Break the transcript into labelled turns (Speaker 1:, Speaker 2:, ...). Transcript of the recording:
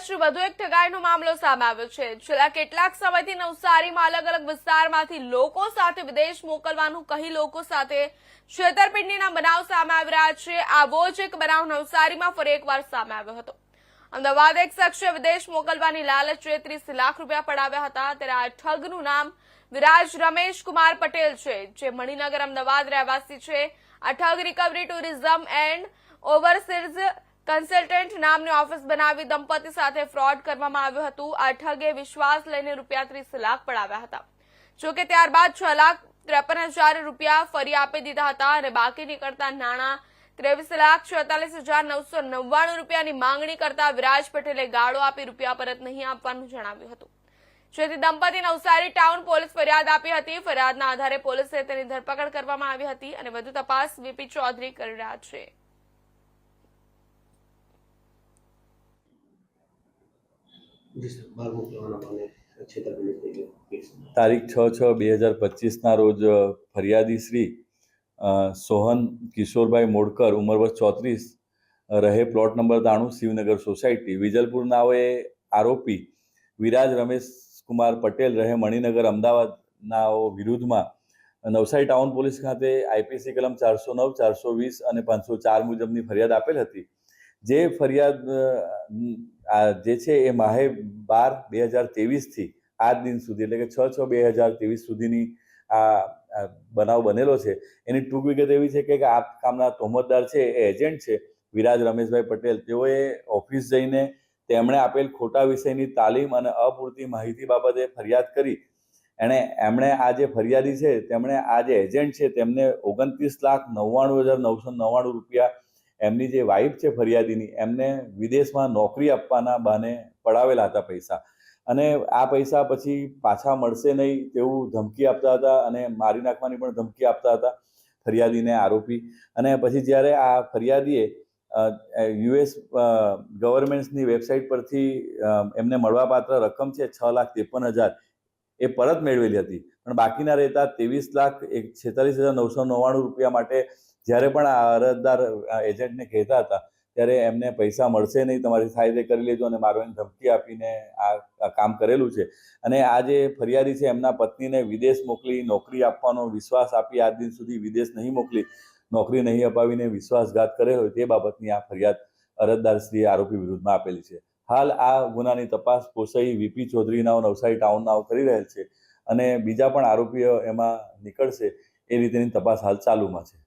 Speaker 1: જ વધુ એક ઠગાઈનો મામલો સામે આવ્યો છે। છેલ્લા કેટલાક સમયથી નવસારીમાં અલગ અલગ વિસ્તારમાંથી લોકો સાથે વિદેશ મોકલવાનું કહી લોકો સાથે છેતરપિંડીના બનાવ સામે આવી રહ્યા છે। આવો જ એક બનાવ નવસારીમાં ફરી એકવાર સામે આવ્યો હતો। અમદાવાદ એક શખ્સે વિદેશ મોકલવાની લાલચે 30 લાખ રૂપિયા પડાવ્યા હતા। ત્યારે આ ઠગનું નામ વિરાજ રમેશ કુમાર પટેલ છે, જે મણિનગર અમદાવાદ રહેવાસી છે। આ ઠગ recovery tourism and overseas consultant નામની ઓફિસ બનાવી દંપતી સાથે ફ્રોડ કરવામાં આવ્યું હતું। આ ઠગે વિશ્વાસ લઈને રૂપિયા 30 લાખ પડાવ્યા હતા। જોકે ત્યારબાદ 6,53,000 રૂપિયા ફરી આપી દીધા હતા અને બાકી નીકળતા નાણાં 23,46,999 રૂપિયાની માંગણી કરતા વિરાજ પટેલે ગાળો આપી રૂપિયા પરત નહીં આપવાનું જણાવ્યું હતું, જેથી દંપતી નવસારી ટાઉન પોલીસ ફરિયાદ આપી હતી। ફરિયાદના આધારે પોલીસે તેની ધરપકડ કરવામાં આવી હતી અને વધુ તપાસ વીપી ચૌધરી કરી રહ્યા છે।
Speaker 2: તારીખ 6/6/2025 રોજ ફરિયાદી શ્રી સોહન કિશોરભાઈ મોડકર ઉંમર વર્ષ 34 રહે plot number 93 Shivnagar society Vijalpur નાઓએ આરોપી વિરાજ રમેશ કુમાર પટેલ રહે મણિનગર અમદાવાદના વિરુદ્ધમાં નવસારી ટાઉન પોલીસ ખાતે આઈપીસી કલમ 409, 420 અને 504 મુજબની ફરિયાદ આપેલ હતી। જે ફરિયાદ જે છે એ માહે 12/2023 આજ દિન સુધી એટલે કે 6/6/2023 સુધીની આ બનાવ બનેલો છે। એની ટૂંક વિગત એવી છે કે આ કામના તોહમતદાર છે એ એજન્ટ છે વિરાજ રમેશભાઈ પટેલ। તેઓએ ઓફિસ જઈને તેમણે આપેલ ખોટા વિષયની તાલીમ અને અપૂરતી માહિતી બાબતે ફરિયાદ કરી। એમણે આ જે ફરિયાદી છે તેમણે આ જે એજન્ટ છે તેમને 29,99,999 રૂપિયા એમની જે વાઇફ છે ફરિયાદીની એમને વિદેશમાં નોકરી આપવાના બહાને પડાવેલા હતા પૈસા, અને આ પૈસા પછી પાછા મળશે નહીં તેવું ધમકી આપતા હતા અને મારી નાખવાની પણ ધમકી આપતા હતા ફરિયાદીને આરોપી। અને પછી જ્યારે આ ફરિયાદીએ યુએસ ગવર્મેન્ટ્સની વેબસાઇટ પરથી એમને મળવાપાત્ર રકમ છે 6,53,000 એ પરત મેળવેલી હતી, પણ બાકીના રહેતા 23,46,999 રૂપિયા માટે જ્યારે પણ આ અરજદાર એજન્ટને કહેતા હતા ત્યારે એમને પૈસા મળશે નહીં, તમારી થાય તે કરી લેજો અને મારવાની ધમકી આપીને આ કામ કરેલું છે। અને આ જે ફરિયાદી છે એમના પત્નીને વિદેશ મોકલી નોકરી આપવાનો વિશ્વાસ આપી આજ દિન સુધી વિદેશ નહીં મોકલી, નોકરી નહીં અપાવીને વિશ્વાસઘાત કર્યો હોય તે બાબતની આ ફરિયાદ અરજદારશ્રીએ આરોપી વિરુદ્ધમાં આપેલી છે। હાલ આ ગુનાની તપાસ પોસઈ વીપી ચૌધરીનાઓ નવસારી ટાઉનનાઓ કરી રહેલ છે અને બીજા પણ આરોપીઓ એમાં નીકળશે એ રીતેની તપાસ હાલ ચાલુમાં છે।